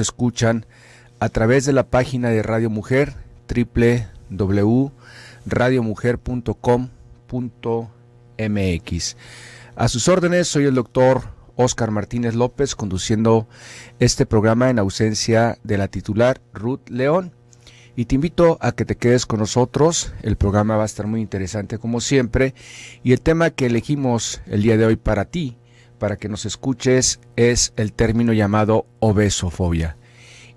escuchan a través de la página de Radio Mujer, www.radiomujer.com.mx. A sus órdenes, soy el doctor Óscar Martínez López, conduciendo este programa en ausencia de la titular Ruth León. Y te invito a que te quedes con nosotros. El programa va a estar muy interesante como siempre. Y el tema que elegimos el día de hoy para ti, para que nos escuches, es el término llamado obesofobia.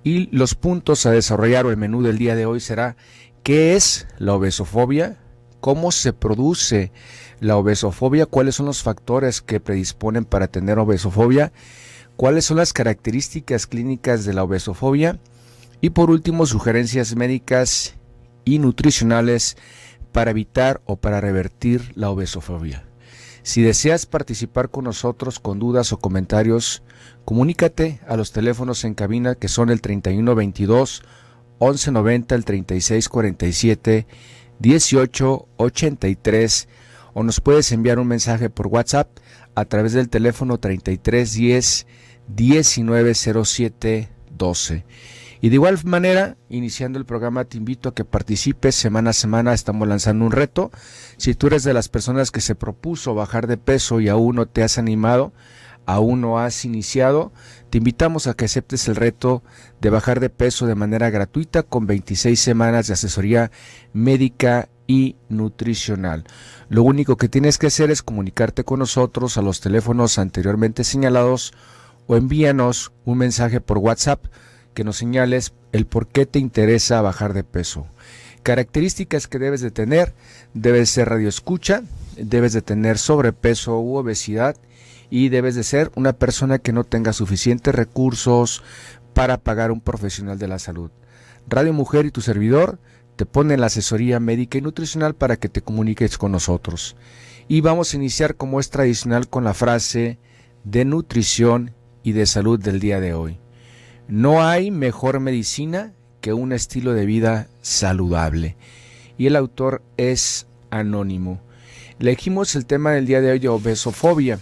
Y los puntos a desarrollar o el menú del día de hoy será: ¿qué es la obesofobia? ¿Cómo se produce la obesofobia? ¿Cuáles son los factores que predisponen para tener obesofobia? ¿Cuáles son las características clínicas de la obesofobia? Y por último, sugerencias médicas y nutricionales para evitar o para revertir la obesofobia. Si deseas participar con nosotros con dudas o comentarios, comunícate a los teléfonos en cabina que son el 3122 1190, el 3647 1883, o nos puedes enviar un mensaje por WhatsApp a través del teléfono 3310 1907 12. Y de igual manera, iniciando el programa, te invito a que participes semana a semana. Estamos lanzando un reto. Si tú eres de las personas que se propuso bajar de peso y aún no te has animado, aún no has iniciado, te invitamos a que aceptes el reto de bajar de peso de manera gratuita con 26 semanas de asesoría médica y nutricional. Lo único que tienes que hacer es comunicarte con nosotros a los teléfonos anteriormente señalados o envíanos un mensaje por WhatsApp que nos señales el por qué te interesa bajar de peso. Características que debes de tener: debes ser radioescucha, debes de tener sobrepeso u obesidad y debes de ser una persona que no tenga suficientes recursos para pagar un profesional de la salud. Radio Mujer y tu servidor te ponen la asesoría médica y nutricional para que te comuniques con nosotros. Y vamos a iniciar, como es tradicional, con la frase de nutrición y de salud del día de hoy. No hay mejor medicina que un estilo de vida saludable. Y el autor es anónimo. Elegimos el tema del día de hoy de obesofobia.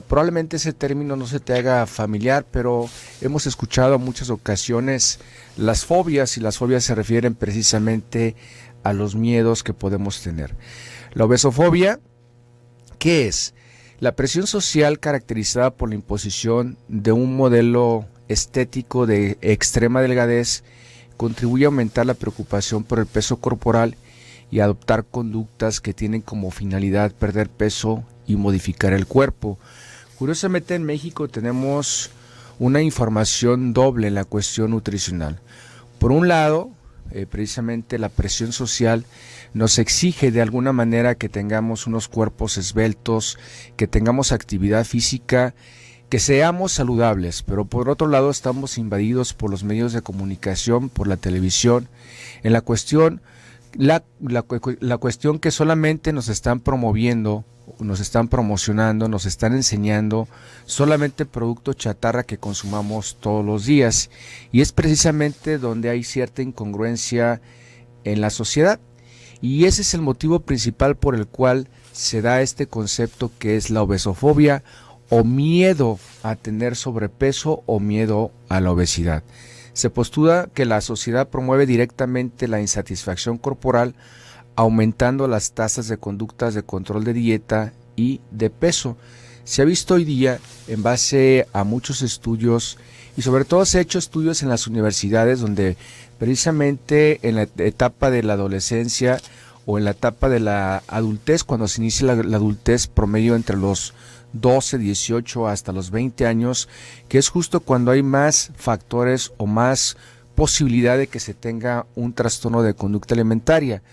Probablemente ese término no se te haga familiar, pero hemos escuchado en muchas ocasiones las fobias, y las fobias se refieren precisamente a los miedos que podemos tener. La obesofobia, ¿qué es? La presión social caracterizada por la imposición de un modelo estético de extrema delgadez contribuye a aumentar la preocupación por el peso corporal y a adoptar conductas que tienen como finalidad perder peso y modificar el cuerpo. Curiosamente, en México tenemos una información doble en la cuestión nutricional. Por un lado, precisamente la presión social nos exige de alguna manera que tengamos unos cuerpos esbeltos, que tengamos actividad física, que seamos saludables, pero por otro lado estamos invadidos por los medios de comunicación, por la televisión, en la cuestión que solamente nos están promoviendo, nos están promocionando, nos están enseñando solamente producto chatarra que consumamos todos los días, y es precisamente donde hay cierta incongruencia en la sociedad, y ese es el motivo principal por el cual se da este concepto que es la obesofobia, o miedo a tener sobrepeso o miedo a la obesidad. Se postula que la sociedad promueve directamente la insatisfacción corporal, aumentando las tasas de conductas de control de dieta y de peso. Se ha visto hoy día, en base a muchos estudios, y sobre todo se ha hecho estudios en las universidades, donde precisamente en la etapa de la adolescencia o en la etapa de la adultez, cuando se inicia la adultez promedio entre los 12, 18 hasta los 20 años, que es justo cuando hay más factores o más posibilidad de que se tenga un trastorno de conducta alimentaria.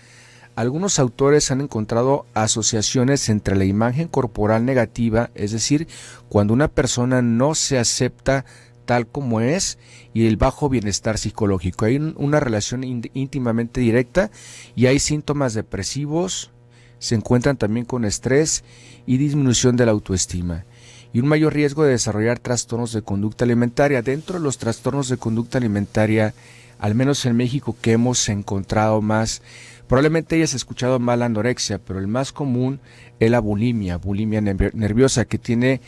Algunos autores han encontrado asociaciones entre la imagen corporal negativa, es decir, cuando una persona no se acepta tal como es, y el bajo bienestar psicológico. Hay una relación íntimamente directa, y hay síntomas depresivos, se encuentran también con estrés y disminución de la autoestima, y un mayor riesgo de desarrollar trastornos de conducta alimentaria. Dentro de los trastornos de conducta alimentaria, al menos en México, que hemos encontrado más, probablemente hayas escuchado mal la anorexia, pero el más común es la bulimia nerviosa, que tiene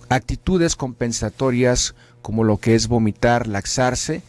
actitudes compensatorias como lo que es vomitar, laxarse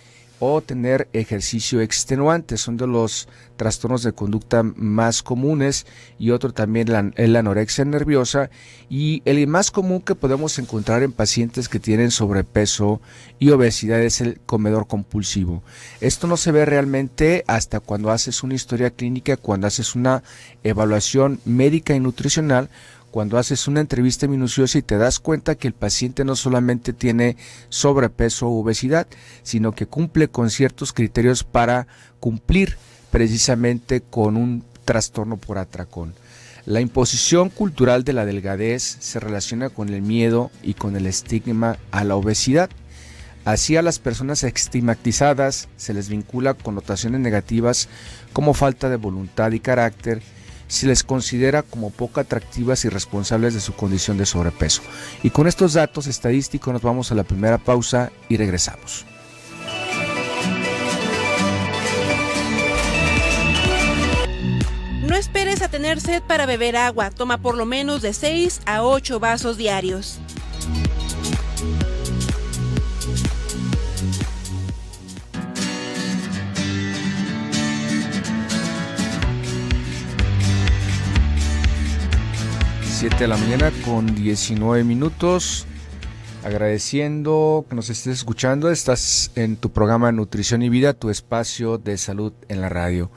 o tener ejercicio extenuante. Son de los trastornos de conducta más comunes, y otro también la anorexia nerviosa, y el más común que podemos encontrar en pacientes que tienen sobrepeso y obesidad es el comedor compulsivo. Esto no se ve realmente hasta cuando haces una historia clínica, cuando haces una evaluación médica y nutricional, cuando haces una entrevista minuciosa y te das cuenta que el paciente no solamente tiene sobrepeso o obesidad, sino que cumple con ciertos criterios para cumplir precisamente con un trastorno por atracón. La imposición cultural de la delgadez se relaciona con el miedo y con el estigma a la obesidad. Así, a las personas estigmatizadas se les vincula connotaciones negativas como falta de voluntad y carácter. Se les considera como poco atractivas y responsables de su condición de sobrepeso. Y con estos datos estadísticos nos vamos a la primera pausa y regresamos. No esperes a tener sed para beber agua. Toma por lo menos de 6 a 8 vasos diarios. De la mañana con 19 minutos. Agradeciendo que nos estés escuchando. Estás en tu programa Nutrición y Vida, tu espacio de salud en la radio.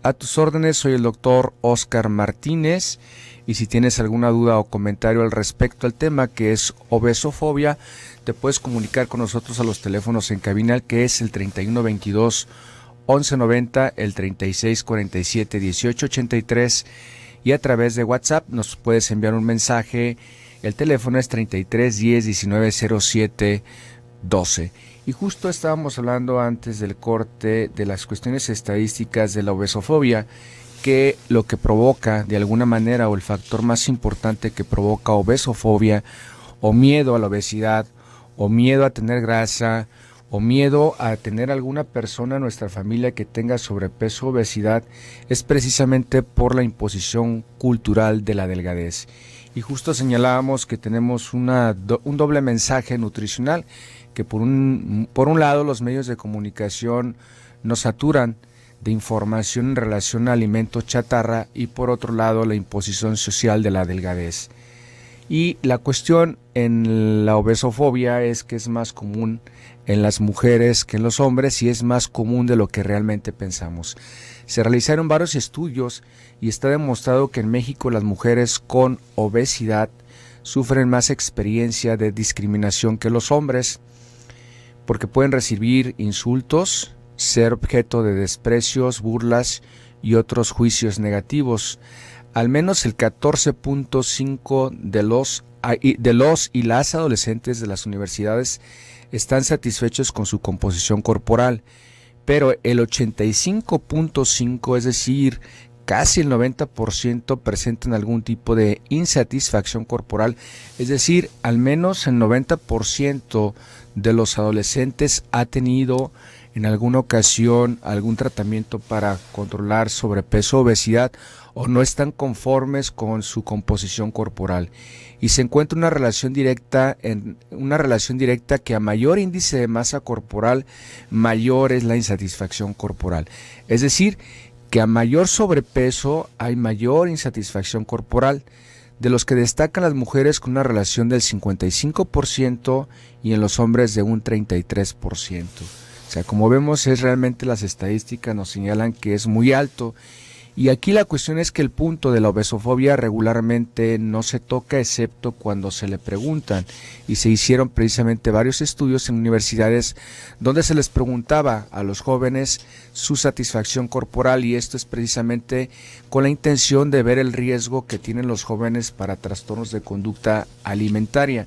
A tus órdenes, soy el doctor Oscar Martínez, y si tienes alguna duda o comentario al respecto al tema que es obesofobia, te puedes comunicar con nosotros a los teléfonos en cabina, que es el 3122 1190, el 3647 1883, y a través de WhatsApp nos puedes enviar un mensaje. El teléfono es 33 10 19 07 12. Y justo estábamos hablando antes del corte de las cuestiones estadísticas de la obesofobia, que lo que provoca de alguna manera, o el factor más importante que provoca obesofobia, o miedo a la obesidad, o miedo a tener grasa, o miedo a tener alguna persona en nuestra familia que tenga sobrepeso o obesidad, es precisamente por la imposición cultural de la delgadez. Y justo señalábamos que tenemos un doble mensaje nutricional, que por un lado los medios de comunicación nos saturan de información en relación a alimentos chatarra, y por otro lado la imposición social de la delgadez. Y la cuestión en la obesofobia es que es más común en las mujeres que en los hombres, y es más común de lo que realmente pensamos. Se realizaron varios estudios y está demostrado que en México las mujeres con obesidad sufren más experiencia de discriminación que los hombres, porque pueden recibir insultos, ser objeto de desprecios, burlas y otros juicios negativos. Al menos el 14.5% de los y las adolescentes de las universidades están satisfechos con su composición corporal, pero el 85.5%, es decir, casi el 90%, presentan algún tipo de insatisfacción corporal. Es decir, al menos el 90% de los adolescentes ha tenido en alguna ocasión algún tratamiento para controlar sobrepeso o obesidad, o no están conformes con su composición corporal. Y se encuentra una relación directa que a mayor índice de masa corporal, mayor es la insatisfacción corporal. Es decir, que a mayor sobrepeso hay mayor insatisfacción corporal, de los que destacan las mujeres con una relación del 55% y en los hombres de un 33%. O sea, como vemos, realmente las estadísticas nos señalan que es muy alto. Y aquí la cuestión es que el punto de la obesofobia regularmente no se toca excepto cuando se le preguntan, y se hicieron precisamente varios estudios en universidades donde se les preguntaba a los jóvenes su satisfacción corporal, y esto es precisamente con la intención de ver el riesgo que tienen los jóvenes para trastornos de conducta alimentaria.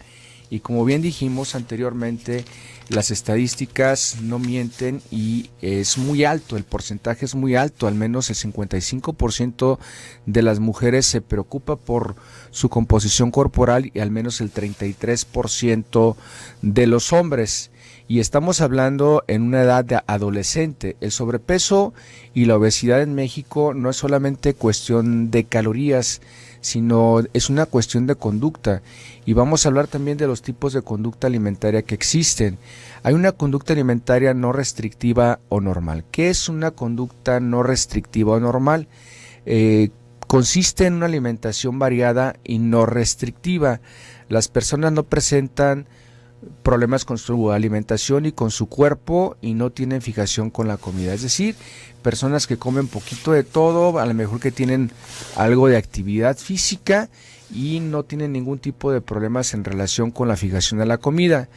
Y como bien dijimos anteriormente, las estadísticas no mienten y es muy alto, el porcentaje es muy alto, al menos el 55% de las mujeres se preocupa por su composición corporal y al menos el 33% de los hombres. y estamos hablando en una edad de adolescente. El sobrepeso y la obesidad en México no es solamente cuestión de calorías, sino es una cuestión de conducta. Y vamos a hablar también de los tipos de conducta alimentaria que existen. Hay una conducta alimentaria no restrictiva o normal. ¿Qué es una conducta no restrictiva o normal? Consiste en una alimentación variada y no restrictiva. Las personas no presentan problemas con su alimentación y con su cuerpo y no tienen fijación con la comida. Es decir, personas que comen poquito de todo, a lo mejor que tienen algo de actividad física y no tienen ningún tipo de problemas en relación con la fijación de la comida.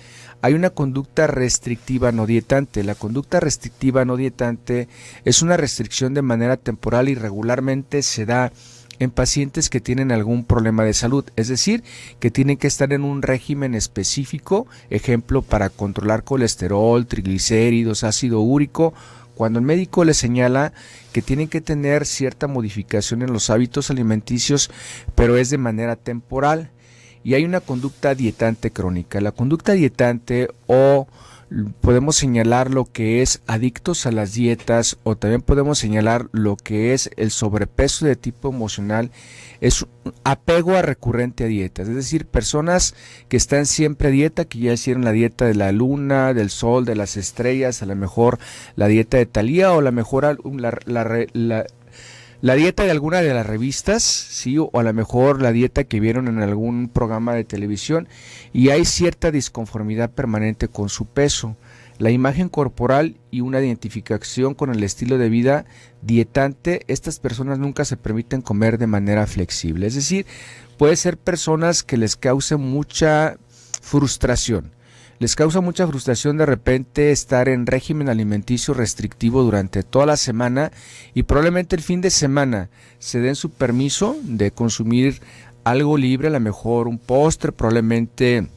Hay una conducta restrictiva no dietante. La conducta restrictiva no dietante es una restricción de manera temporal y regularmente se da en pacientes que tienen algún problema de salud, es decir, que tienen que estar en un régimen específico, ejemplo, para controlar colesterol, triglicéridos, ácido úrico, cuando el médico les señala que tienen que tener cierta modificación en los hábitos alimenticios, pero es de manera temporal. Y hay una conducta dietante crónica. La conducta dietante, o podemos señalar lo que es adictos a las dietas, o también podemos señalar lo que es el sobrepeso de tipo emocional, es un apego a recurrente a dietas, es decir, personas que están siempre a dieta, que ya hicieron la dieta de la luna, del sol, de las estrellas, a lo mejor la dieta de Thalía, o a lo mejor la dieta de alguna de las revistas, sí, o a lo mejor la dieta que vieron en algún programa de televisión, y hay cierta disconformidad permanente con su peso, la imagen corporal y una identificación con el estilo de vida dietante. Estas personas nunca se permiten comer de manera flexible, es decir, puede ser personas que les cause mucha frustración. Les causa mucha frustración de repente estar en régimen alimenticio restrictivo durante toda la semana y probablemente el fin de semana se den su permiso de consumir algo libre, a lo mejor un postre, probablemente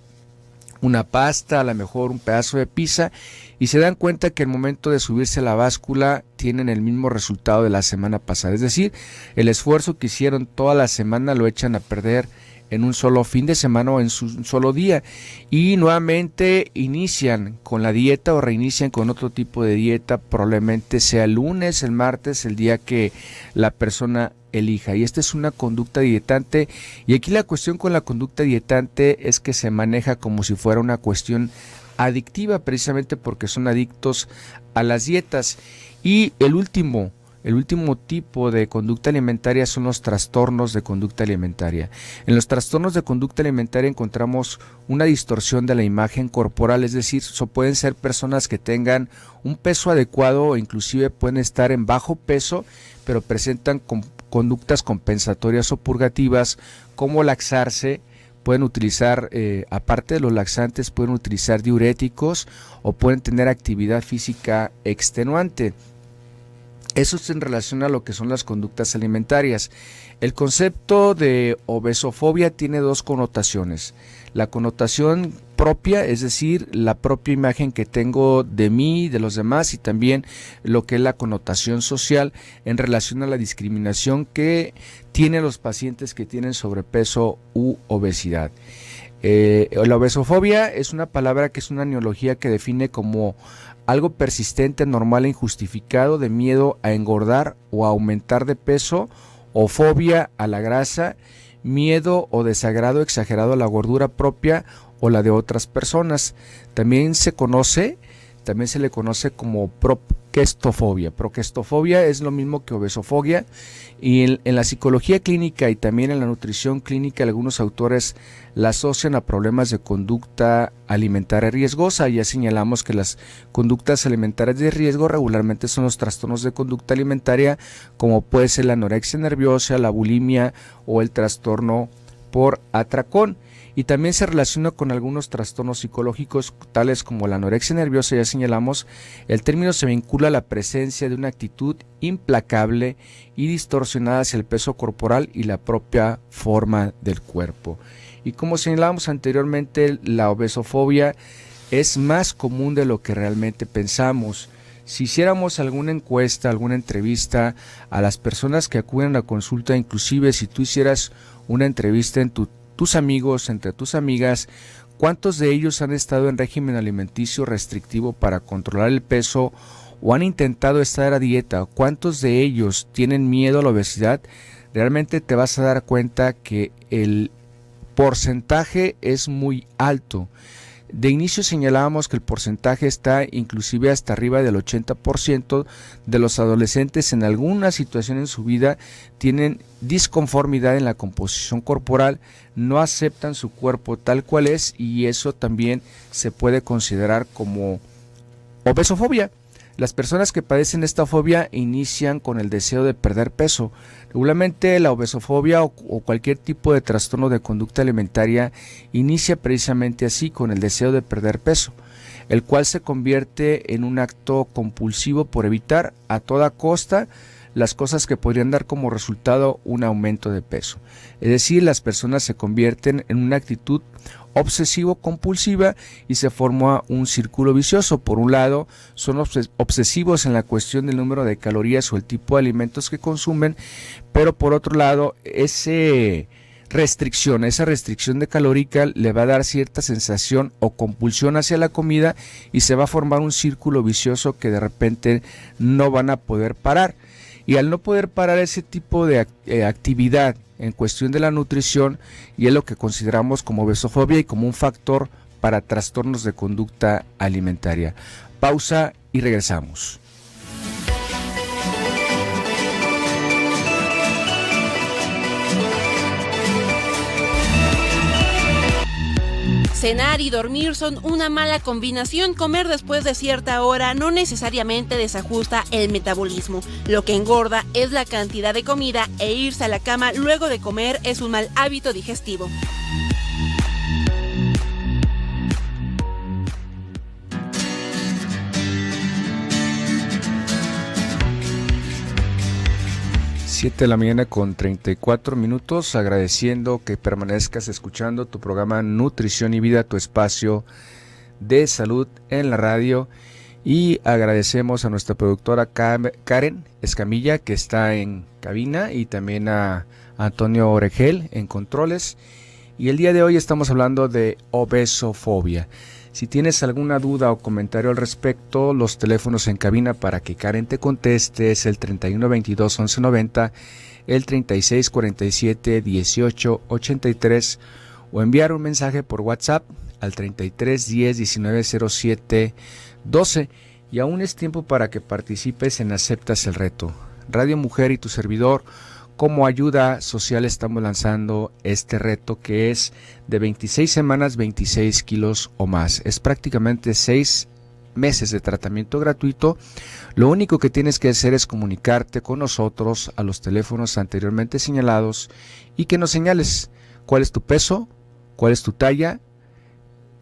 una pasta, a lo mejor un pedazo de pizza, y se dan cuenta que al momento de subirse a la báscula tienen el mismo resultado de la semana pasada. Es decir, el esfuerzo que hicieron toda la semana lo echan a perder en un solo fin de semana o en un solo día, y nuevamente inician con la dieta o reinician con otro tipo de dieta, probablemente sea el lunes, el martes, el día que la persona elija. Y esta es una conducta dietante, y aquí la cuestión con la conducta dietante es que se maneja como si fuera una cuestión adictiva, precisamente porque son adictos a las dietas. Y el último tipo de conducta alimentaria son los trastornos de conducta alimentaria. En los trastornos de conducta alimentaria encontramos una distorsión de la imagen corporal, es decir, pueden ser personas que tengan un peso adecuado o inclusive pueden estar en bajo peso, pero presentan conductas compensatorias o purgativas como laxarse. Pueden utilizar, aparte de los laxantes, pueden utilizar diuréticos o pueden tener actividad física extenuante. Eso es en relación a lo que son las conductas alimentarias. El concepto de obesofobia tiene dos connotaciones. La connotación propia, es decir, la propia imagen que tengo de mí, de los demás, y también lo que es la connotación social en relación a la discriminación que tienen los pacientes que tienen sobrepeso u obesidad. La obesofobia es una palabra que es una neología que define como algo persistente, normal e injustificado de miedo a engordar o a aumentar de peso, o fobia a la grasa, miedo o desagrado exagerado a la gordura propia o la de otras personas. También se le conoce como proquestofobia. Proquestofobia es lo mismo que obesofobia, y en la psicología clínica y también en la nutrición clínica algunos autores la asocian a problemas de conducta alimentaria riesgosa. Ya señalamos que las conductas alimentarias de riesgo regularmente son los trastornos de conducta alimentaria, como puede ser la anorexia nerviosa, la bulimia o el trastorno por atracón. Y también se relaciona con algunos trastornos psicológicos tales como la anorexia nerviosa. Ya señalamos, el término se vincula a la presencia de una actitud implacable y distorsionada hacia el peso corporal y la propia forma del cuerpo. Y como señalábamos anteriormente, la obesofobia es más común de lo que realmente pensamos. Si hiciéramos alguna encuesta, alguna entrevista a las personas que acuden a la consulta, inclusive si tú hicieras una entrevista tus amigos, entre tus amigas, ¿Cuántos de ellos han estado en régimen alimenticio restrictivo para controlar el peso o han intentado estar a dieta? ¿Cuántos de ellos tienen miedo a la obesidad? Realmente te vas a dar cuenta que el porcentaje es muy alto. De inicio señalábamos que el porcentaje está inclusive hasta arriba del 80% de los adolescentes en alguna situación en su vida tienen disconformidad en la composición corporal, no aceptan su cuerpo tal cual es y eso también se puede considerar como obesofobia. Las personas que padecen esta fobia inician con el deseo de perder peso. Regularmente la obesofobia o cualquier tipo de trastorno de conducta alimentaria inicia precisamente así, con el deseo de perder peso, el cual se convierte en un acto compulsivo por evitar a toda costa las cosas que podrían dar como resultado un aumento de peso. Es decir, las personas se convierten en una actitud obsesivo-compulsiva y se forma un círculo vicioso. Por un lado, son obsesivos en la cuestión del número de calorías o el tipo de alimentos que consumen, pero por otro lado, esa restricción de calórica le va a dar cierta sensación o compulsión hacia la comida y se va a formar un círculo vicioso que de repente no van a poder parar. Y al no poder parar ese tipo de actividad en cuestión de la nutrición, y es lo que consideramos como obesofobia y como un factor para trastornos de conducta alimentaria. Pausa y regresamos. Cenar y dormir son una mala combinación. Comer después de cierta hora no necesariamente desajusta el metabolismo. Lo que engorda es la cantidad de comida e irse a la cama luego de comer es un mal hábito digestivo. Siete de la mañana con 34 minutos, agradeciendo que permanezcas escuchando tu programa Nutrición y Vida, tu espacio de salud en la radio, y agradecemos a nuestra productora Karen Escamilla, que está en cabina, y también a Antonio Oregel en controles, y el día de hoy estamos hablando de obesofobia. Si tienes alguna duda o comentario al respecto, los teléfonos en cabina para que Karen te conteste es el 3122 1190, el 3647 1883 o enviar un mensaje por WhatsApp al 3310 1907 12. Y aún es tiempo para que participes en Aceptas el Reto. Radio Mujer y tu servidor, como ayuda social, estamos lanzando este reto que es de 26 semanas, 26 kilos o más. Es prácticamente 6 meses de tratamiento gratuito. Lo único que tienes que hacer es comunicarte con nosotros a los teléfonos anteriormente señalados y que nos señales cuál es tu peso, cuál es tu talla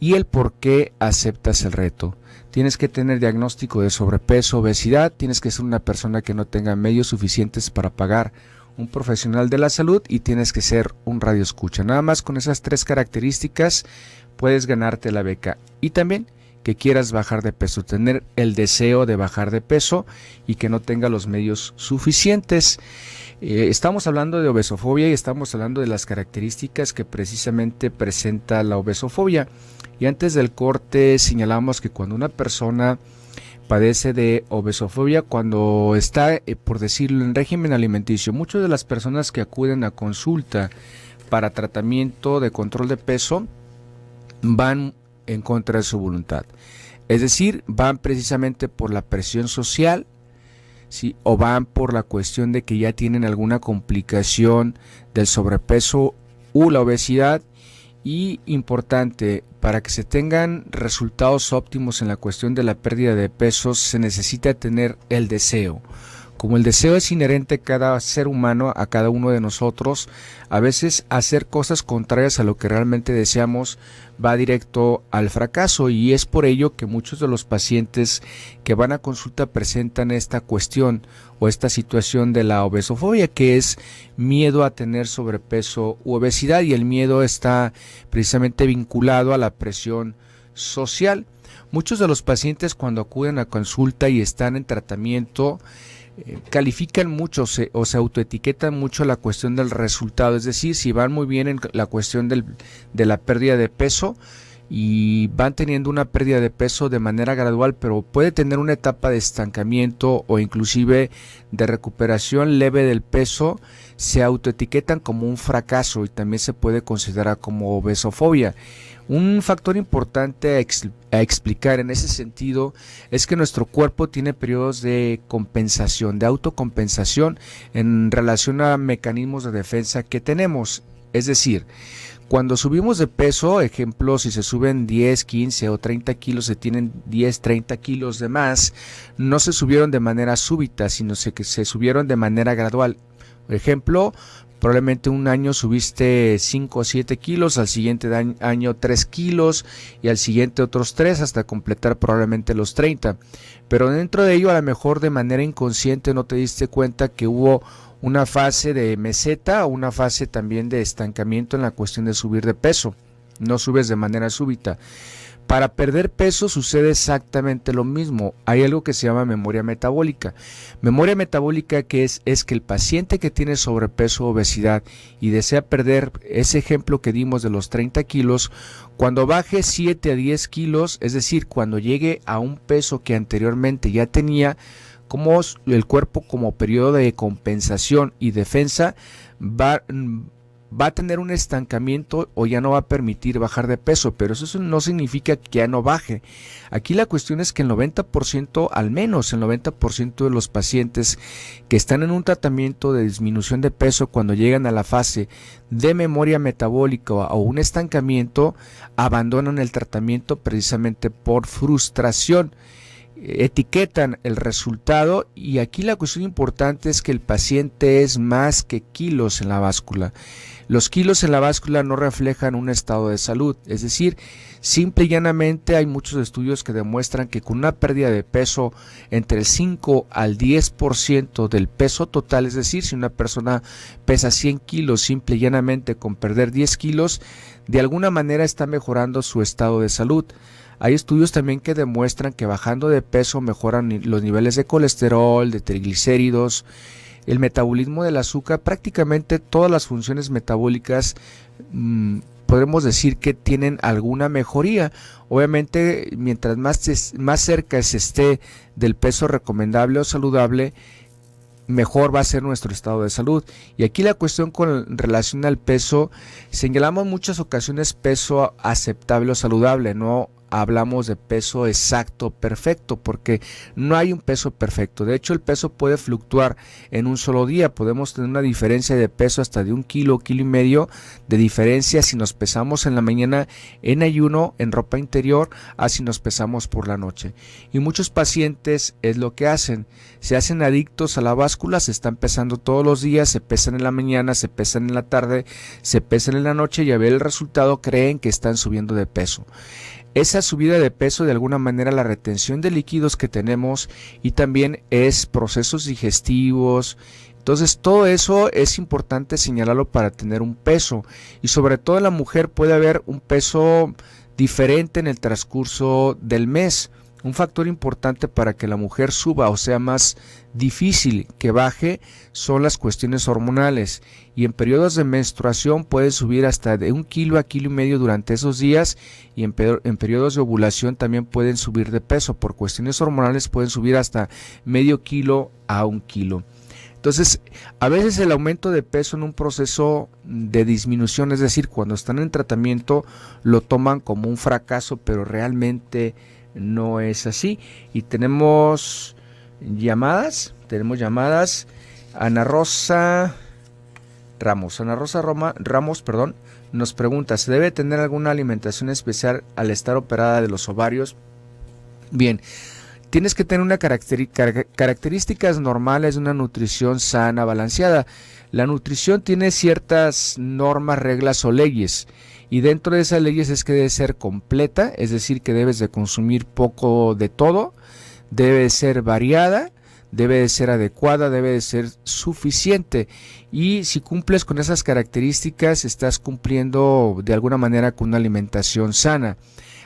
y el por qué aceptas el reto. Tienes que tener diagnóstico de sobrepeso, obesidad, tienes que ser una persona que no tenga medios suficientes para pagar un profesional de la salud y tienes que ser un radioescucha. Nada más con esas 3 características puedes ganarte la beca. Y también que quieras bajar de peso, tener el deseo de bajar de peso y que no tenga los medios suficientes. Estamos hablando de obesofobia y estamos hablando de las características que precisamente presenta la obesofobia. Y antes del corte señalamos que cuando una persona padece de obesofobia, cuando está, por decirlo, en régimen alimenticio, muchas de las personas que acuden a consulta para tratamiento de control de peso van en contra de su voluntad. Es decir, van precisamente por la presión social, ¿sí? O van por la cuestión de que ya tienen alguna complicación del sobrepeso u la obesidad. Y importante, para que se tengan resultados óptimos en la cuestión de la pérdida de peso, se necesita tener el deseo. Como el deseo es inherente a cada ser humano, a cada uno de nosotros, a veces hacer cosas contrarias a lo que realmente deseamos va directo al fracaso, y es por ello que muchos de los pacientes que van a consulta presentan esta cuestión o esta situación de la obesofobia, que es miedo a tener sobrepeso u obesidad, y el miedo está precisamente vinculado a la presión social. Muchos de los pacientes, cuando acuden a consulta y están en tratamiento, califican mucho o se autoetiquetan mucho la cuestión del resultado, es decir, si van muy bien en la cuestión de la pérdida de peso, y van teniendo una pérdida de peso de manera gradual, pero puede tener una etapa de estancamiento o inclusive de recuperación leve del peso, se autoetiquetan como un fracaso y también se puede considerar como obesofobia. Un factor importante a explicar en ese sentido es que nuestro cuerpo tiene periodos de compensación, de autocompensación en relación a mecanismos de defensa que tenemos. Es decir, cuando subimos de peso, ejemplo, si se suben 10, 15 o 30 kilos, se tienen 10, 30 kilos de más, no se subieron de manera súbita, sino que se subieron de manera gradual. Por ejemplo, probablemente un año subiste 5 o 7 kilos, al siguiente año 3 kilos y al siguiente otros 3 hasta completar probablemente los 30. Pero dentro de ello, a lo mejor de manera inconsciente no te diste cuenta que hubo una fase de meseta o una fase también de estancamiento en la cuestión de subir de peso. No subes de manera súbita. Para perder peso sucede exactamente lo mismo. Hay algo que se llama memoria metabólica. Memoria metabólica que es que el paciente que tiene sobrepeso o obesidad y desea perder ese ejemplo que dimos de los 30 kilos, cuando baje 7 a 10 kilos, es decir, cuando llegue a un peso que anteriormente ya tenía, como el cuerpo como periodo de compensación y defensa va a tener un estancamiento o ya no va a permitir bajar de peso, pero eso no significa que ya no baje. Aquí la cuestión es que el 90%, al menos el 90% de los pacientes que están en un tratamiento de disminución de peso, cuando llegan a la fase de memoria metabólica o un estancamiento, abandonan el tratamiento precisamente por frustración. Etiquetan el resultado y aquí la cuestión importante es que el paciente es más que kilos en la báscula. Los kilos en la báscula no reflejan un estado de salud, es decir, simple y llanamente hay muchos estudios que demuestran que con una pérdida de peso entre el 5 al 10% del peso total, es decir, si una persona pesa 100 kilos, simple y llanamente con perder 10 kilos, de alguna manera está mejorando su estado de salud. Hay estudios también que demuestran que bajando de peso mejoran los niveles de colesterol, de triglicéridos, el metabolismo del azúcar, prácticamente todas las funciones metabólicas podemos decir que tienen alguna mejoría. Obviamente, mientras más cerca se esté del peso recomendable o saludable, mejor va a ser nuestro estado de salud. Y aquí la cuestión con relación al peso, señalamos en muchas ocasiones peso aceptable o saludable, no hablamos de peso exacto, perfecto, porque no hay un peso perfecto. De hecho, el peso puede fluctuar en un solo día. Podemos tener una diferencia de peso hasta de 1 kilo, kilo y medio de diferencia si nos pesamos en la mañana en ayuno, en ropa interior, a si nos pesamos por la noche. Y muchos pacientes es lo que hacen. Se hacen adictos a la báscula, se están pesando todos los días, se pesan en la mañana, se pesan en la tarde, se pesan en la noche y a ver el resultado creen que están subiendo de peso. Esa subida de peso de alguna manera la retención de líquidos que tenemos y también es procesos digestivos. Entonces todo eso es importante señalarlo para tener un peso y sobre todo en la mujer puede haber un peso diferente en el transcurso del mes. Un factor importante para que la mujer suba o sea más difícil que baje son las cuestiones hormonales y en periodos de menstruación puede subir hasta de 1 kilo a kilo y medio durante esos días y en periodos de ovulación también pueden subir de peso. Por cuestiones hormonales pueden subir hasta medio kilo a 1 kilo. Entonces, a veces el aumento de peso en un proceso de disminución, es decir, cuando están en tratamiento, lo toman como un fracaso, pero realmente no es así. Y tenemos llamadas. Ana Rosa Ramos, nos pregunta, ¿se debe tener alguna alimentación especial al estar operada de los ovarios? Bien, tienes que tener una características normales de una nutrición sana, balanceada. La nutrición tiene ciertas normas, reglas o leyes. Y dentro de esas leyes es que debe ser completa, es decir, que debes de consumir poco de todo, debe de ser variada, debe de ser adecuada, debe de ser suficiente. Y si cumples con esas características, estás cumpliendo de alguna manera con una alimentación sana.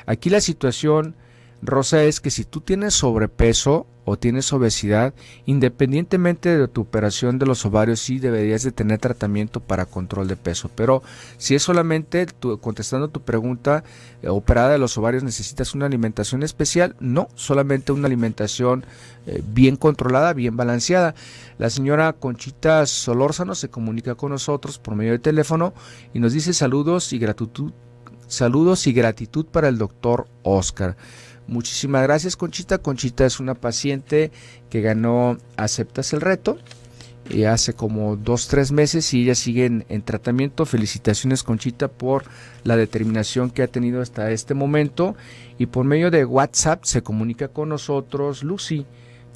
Aquí la situación Rosa, es que si tú tienes sobrepeso o tienes obesidad, independientemente de tu operación de los ovarios, sí deberías de tener tratamiento para control de peso. Pero si es solamente, contestando tu pregunta, operada de los ovarios, ¿necesitas una alimentación especial? No, solamente una alimentación bien controlada, bien balanceada. La señora Conchita Solórzano se comunica con nosotros por medio de teléfono y nos dice saludos y gratitud para el doctor Oscar. Muchísimas gracias, Conchita. Conchita es una paciente que ganó Aceptas el Reto hace como 2-3 meses y ella sigue en tratamiento. Felicitaciones, Conchita, por la determinación que ha tenido hasta este momento. Y por medio de WhatsApp se comunica con nosotros Lucy.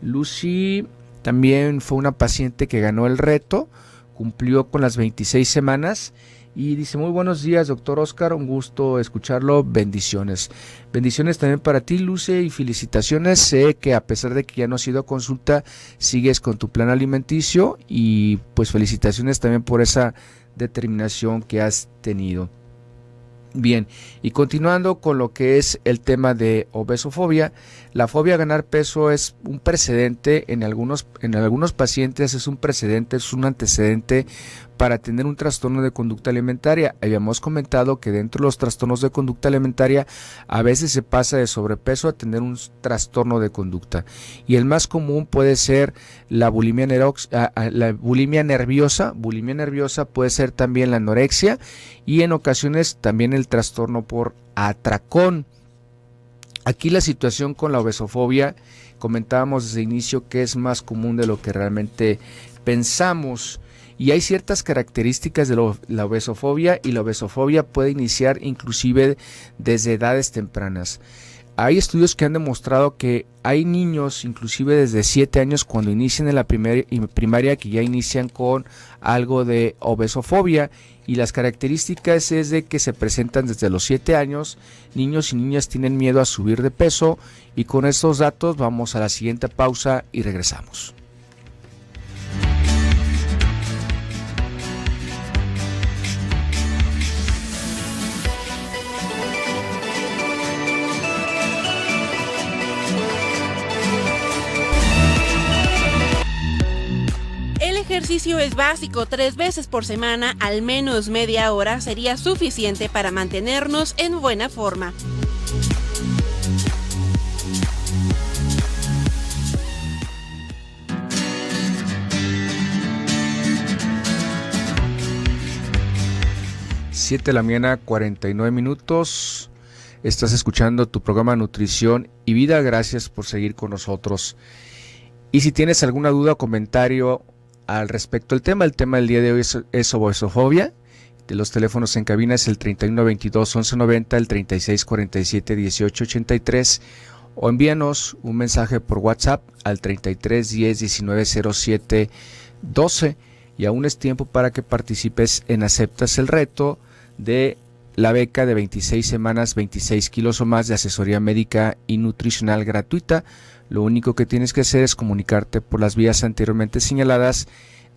Lucy también fue una paciente que ganó el reto, cumplió con las 26 semanas. Y dice, muy buenos días, doctor Oscar, un gusto escucharlo, bendiciones. Bendiciones también para ti, Luce, y felicitaciones. Sé que a pesar de que ya no has ido a consulta, sigues con tu plan alimenticio y pues felicitaciones también por esa determinación que has tenido. Bien, y continuando con lo que es el tema de obesofobia, la fobia a ganar peso es un precedente en algunos pacientes, es un precedente, es un antecedente para tener un trastorno de conducta alimentaria. Habíamos comentado que dentro de los trastornos de conducta alimentaria a veces se pasa de sobrepeso a tener un trastorno de conducta. Y el más común puede ser la bulimia nerviosa. Bulimia nerviosa puede ser también la anorexia y en ocasiones también el trastorno por atracón. Aquí la situación con la obesofobia, comentábamos desde el inicio que es más común de lo que realmente pensamos. Y hay ciertas características de la obesofobia, y la obesofobia puede iniciar inclusive desde edades tempranas. Hay estudios que han demostrado que hay niños, inclusive desde 7 años, cuando inician en la primaria, que ya inician con algo de obesofobia, y las características es de que se presentan desde los 7 años. Niños y niñas tienen miedo a subir de peso, y con estos datos vamos a la siguiente pausa y regresamos. El ejercicio es básico, 3 veces por semana, al menos media hora sería suficiente para mantenernos en buena forma. Siete de la mañana, 49 minutos. Estás escuchando tu programa Nutrición y Vida. Gracias por seguir con nosotros. Y si tienes alguna duda o comentario al respecto del tema, el tema del día de hoy es obesofobia. De los teléfonos en cabina es el 3122-1190, el 3647-1883, o envíanos un mensaje por WhatsApp al 3310-1907-12, y aún es tiempo para que participes en Aceptas el Reto de la beca de 26 semanas, 26 kilos o más de asesoría médica y nutricional gratuita. Lo único que tienes que hacer es comunicarte por las vías anteriormente señaladas,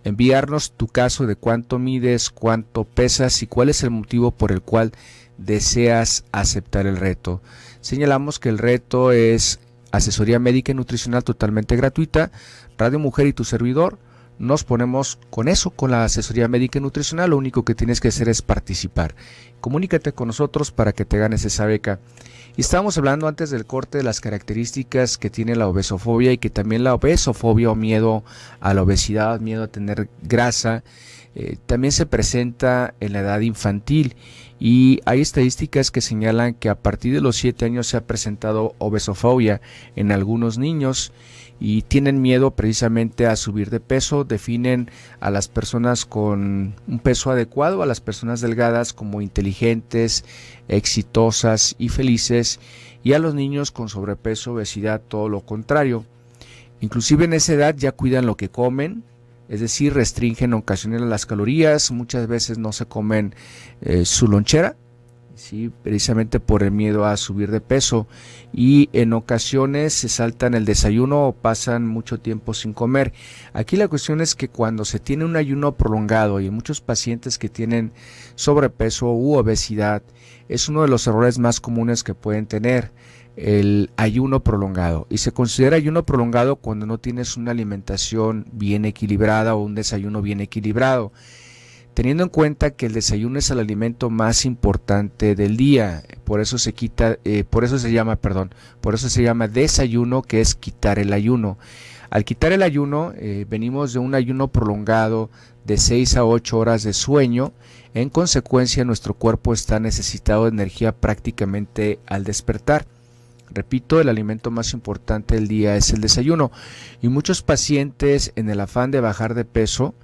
enviarnos tu caso de cuánto mides, cuánto pesas y cuál es el motivo por el cual deseas aceptar el reto. Señalamos que el reto es asesoría médica y nutricional totalmente gratuita. Radio Mujer y tu servidor nos ponemos con eso, con la asesoría médica y nutricional. Lo único que tienes que hacer es participar. Comunícate con nosotros para que te ganes esa beca. Y estábamos hablando antes del corte de las características que tiene la obesofobia, y que también la obesofobia o miedo a la obesidad, miedo a tener grasa, también se presenta en la edad infantil. Y hay estadísticas que señalan que a partir de los 7 años se ha presentado obesofobia en algunos niños, y tienen miedo precisamente a subir de peso. Definen a las personas con un peso adecuado, a las personas delgadas, como inteligentes, exitosas y felices, y a los niños con sobrepeso, obesidad, todo lo contrario. Inclusive en esa edad ya cuidan lo que comen, es decir, restringen en ocasiones las calorías, muchas veces no se comen su lonchera, ¿sí? Precisamente por el miedo a subir de peso, y en ocasiones se saltan el desayuno o pasan mucho tiempo sin comer. Aquí la cuestión es que cuando se tiene un ayuno prolongado, y en muchos pacientes que tienen sobrepeso u obesidad, es uno de los errores más comunes que pueden tener. el ayuno prolongado. Y se considera ayuno prolongado cuando no tienes una alimentación bien equilibrada o un desayuno bien equilibrado, teniendo en cuenta que el desayuno es el alimento más importante del día. Por eso se llama desayuno, que es quitar el ayuno. Al quitar el ayuno, venimos de un ayuno prolongado de 6 a 8 horas de sueño. En consecuencia, nuestro cuerpo está necesitado de energía prácticamente al despertar. Repito, el alimento más importante del día es el desayuno. Y muchos pacientes, en el afán de bajar de peso,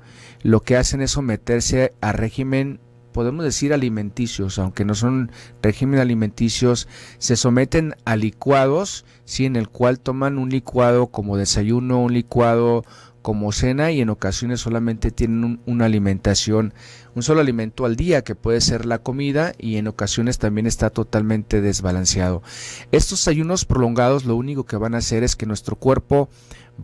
lo que hacen es someterse a régimen, podemos decir alimenticios, aunque no son régimen alimenticios, se someten a licuados, ¿sí? En el cual toman un licuado como desayuno, un licuado como cena, y en ocasiones solamente tienen una alimentación, un solo alimento al día, que puede ser la comida, y en ocasiones también está totalmente desbalanceado. Estos ayunos prolongados lo único que van a hacer es que nuestro cuerpo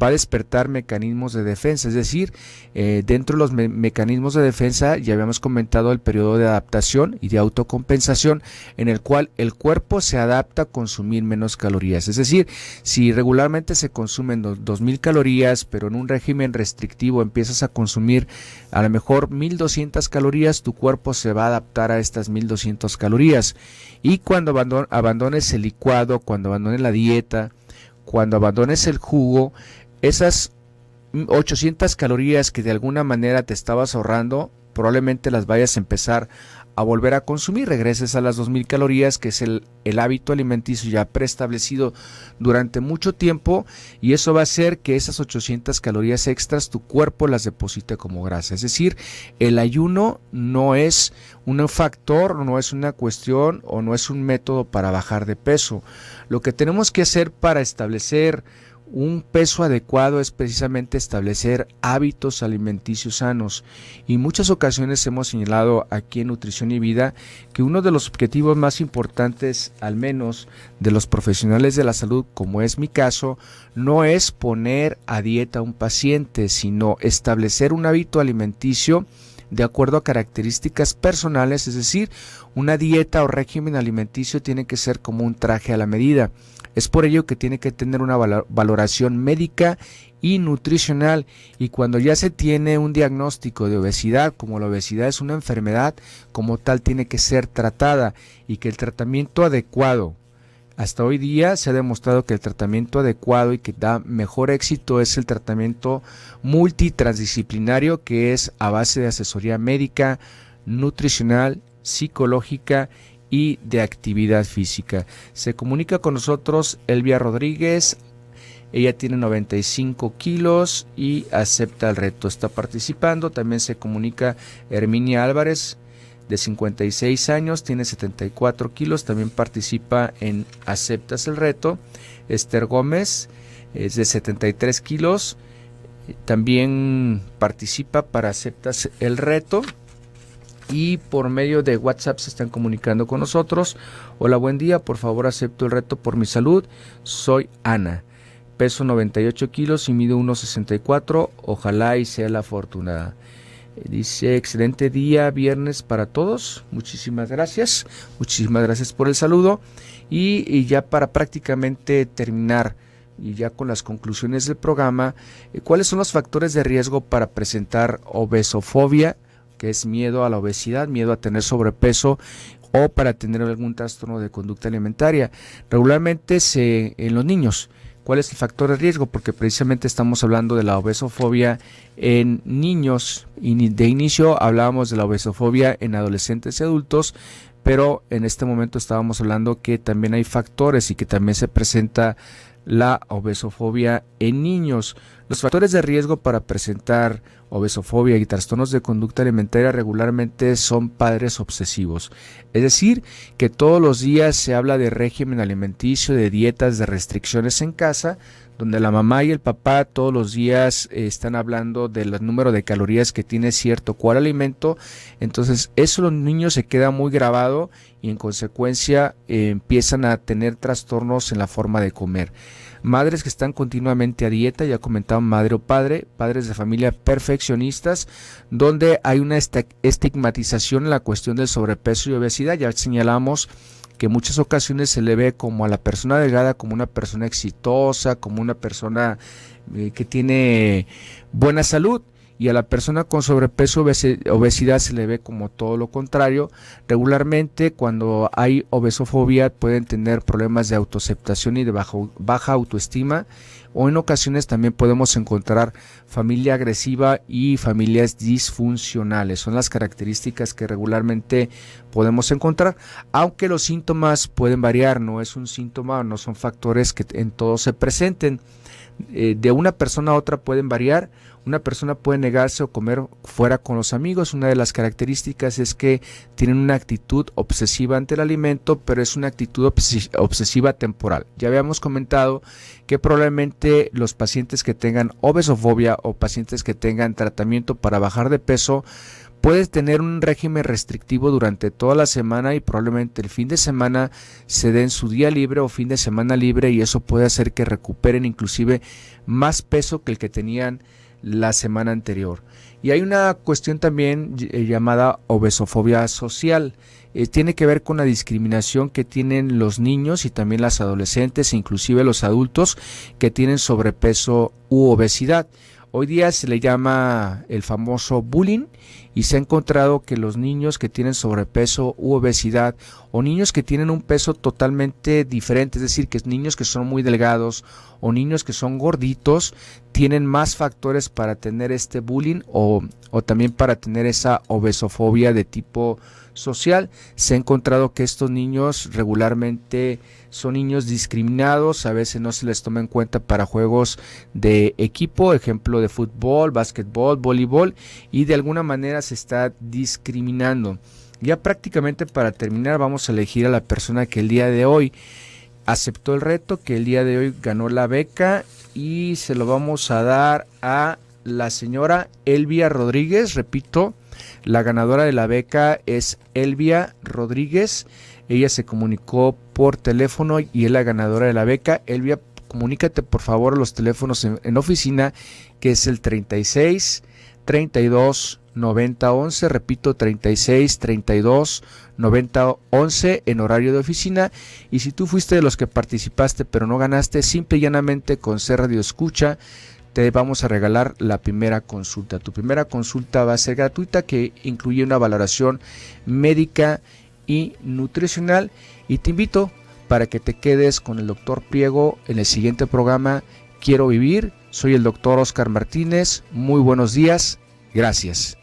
va a despertar mecanismos de defensa, es decir, dentro de los mecanismos de defensa ya habíamos comentado el periodo de adaptación y de autocompensación, en el cual el cuerpo se adapta a consumir menos calorías. Es decir, si regularmente se consumen 2000 calorías, pero en un régimen restrictivo empiezas a consumir a lo mejor 1200 calorías, tu cuerpo se va a adaptar a estas 1200 calorías. Y cuando abandones el licuado, cuando abandones la dieta, cuando abandones el jugo, esas 800 calorías que de alguna manera te estabas ahorrando, probablemente las vayas a empezar a volver a consumir, regreses a las 2000 calorías, que es el hábito alimenticio ya preestablecido durante mucho tiempo, y eso va a hacer que esas 800 calorías extras tu cuerpo las deposite como grasa. Es decir, el ayuno no es un factor, no es una cuestión o no es un método para bajar de peso. Lo que tenemos que hacer para establecer un peso adecuado es precisamente establecer hábitos alimenticios sanos, y en muchas ocasiones hemos señalado aquí en Nutrición y Vida que uno de los objetivos más importantes, al menos de los profesionales de la salud, como es mi caso, no es poner a dieta a un paciente, sino establecer un hábito alimenticio de acuerdo a características personales. Es decir, una dieta o régimen alimenticio tiene que ser como un traje a la medida. Es por ello que tiene que tener una valoración médica y nutricional, y cuando ya se tiene un diagnóstico de obesidad, como la obesidad es una enfermedad, como tal tiene que ser tratada, y que el tratamiento adecuado, hasta hoy día se ha demostrado que el tratamiento adecuado y que da mejor éxito es el tratamiento multitransdisciplinario, que es a base de asesoría médica, nutricional, psicológica y de actividad física. Se comunica con nosotros Elvia Rodríguez. Ella tiene 95 kilos y acepta el reto, está participando. También se comunica Herminia Álvarez, de 56 años, tiene 74 kilos, también participa en Aceptas el reto. Esther Gómez es de 73 kilos, también participa para Aceptas el reto. Y por medio de WhatsApp se están comunicando con nosotros. Hola, buen día, por favor acepto el reto por mi salud. Soy Ana, peso 98 kilos y mido 1,64. Ojalá y sea la afortunada. Dice, excelente día, viernes para todos. Muchísimas gracias por el saludo. Y ya para prácticamente terminar, y ya con las conclusiones del programa, ¿cuáles son los factores de riesgo para presentar obesofobia, que es miedo a la obesidad, miedo a tener sobrepeso, o para tener algún trastorno de conducta alimentaria? Regularmente en los niños, ¿cuál es el factor de riesgo? Porque precisamente estamos hablando de la obesofobia en niños, y de inicio hablábamos de la obesofobia en adolescentes y adultos, pero en este momento estábamos hablando que también hay factores y que también se presenta la obesofobia en niños. Los factores de riesgo para presentar obesofobia y trastornos de conducta alimentaria regularmente son padres obsesivos. Es decir, que todos los días se habla de régimen alimenticio, de dietas, de restricciones en casa, donde la mamá y el papá todos los días están hablando del número de calorías que tiene cierto cual alimento. Entonces eso los niños se queda muy grabado y en consecuencia empiezan a tener trastornos en la forma de comer. madres que están continuamente a dieta, ya comentaba madre o padre, padres de familia perfeccionistas, donde hay una estigmatización en la cuestión del sobrepeso y obesidad. Ya señalamos que en muchas ocasiones se le ve como a la persona delgada como una persona exitosa, como una persona que tiene buena salud, y a la persona con sobrepeso obesidad se le ve como todo lo contrario. Regularmente cuando hay obesofobia pueden tener problemas de autoaceptación y de baja autoestima, o en ocasiones también podemos encontrar familia agresiva y familias disfuncionales. Son las características que regularmente podemos encontrar, aunque los síntomas pueden variar, no es un síntoma, no son factores que en todos se presenten. De una persona a otra pueden variar. Una persona puede negarse o comer fuera con los amigos. Una de las características es que tienen una actitud obsesiva ante el alimento, pero es una actitud obsesiva temporal. Ya habíamos comentado que probablemente los pacientes que tengan obesofobia o pacientes que tengan tratamiento para bajar de peso puedes tener un régimen restrictivo durante toda la semana y probablemente el fin de semana se den su día libre o fin de semana libre, y eso puede hacer que recuperen inclusive más peso que el que tenían la semana anterior. Y hay una cuestión también llamada obesofobia social. Tiene que ver con la discriminación que tienen los niños y también las adolescentes e inclusive los adultos que tienen sobrepeso u obesidad. Hoy día se le llama el famoso bullying, y se ha encontrado que los niños que tienen sobrepeso u obesidad, o niños que tienen un peso totalmente diferente, es decir, que niños que son muy delgados o niños que son gorditos, tienen más factores para tener este bullying o también para tener esa obesofobia de tipo social. Se ha encontrado que estos niños regularmente son niños discriminados, a veces no se les toma en cuenta para juegos de equipo, ejemplo de fútbol, básquetbol, voleibol, y de alguna manera se está discriminando. Ya prácticamente para terminar vamos a elegir a la persona que el día de hoy aceptó el reto, que el día de hoy ganó la beca, y se lo vamos a dar a la señora Elvia Rodríguez. Repito, la ganadora de la beca es Elvia Rodríguez. Ella se comunicó por teléfono y es la ganadora de la beca. Elvia, comunícate por favor a los teléfonos en oficina, que es el 36 32 90 11, repito, 36 32 90 11 en horario de oficina. Y si tú fuiste de los que participaste pero no ganaste, simple y llanamente con ser radio escucha te vamos a regalar la primera consulta. Tu primera consulta va a ser gratuita, que incluye una valoración médica y nutricional, y te invito para que te quedes con el doctor Priego en el siguiente programa Quiero Vivir. Soy el doctor Oscar Martínez. Muy buenos días. Gracias.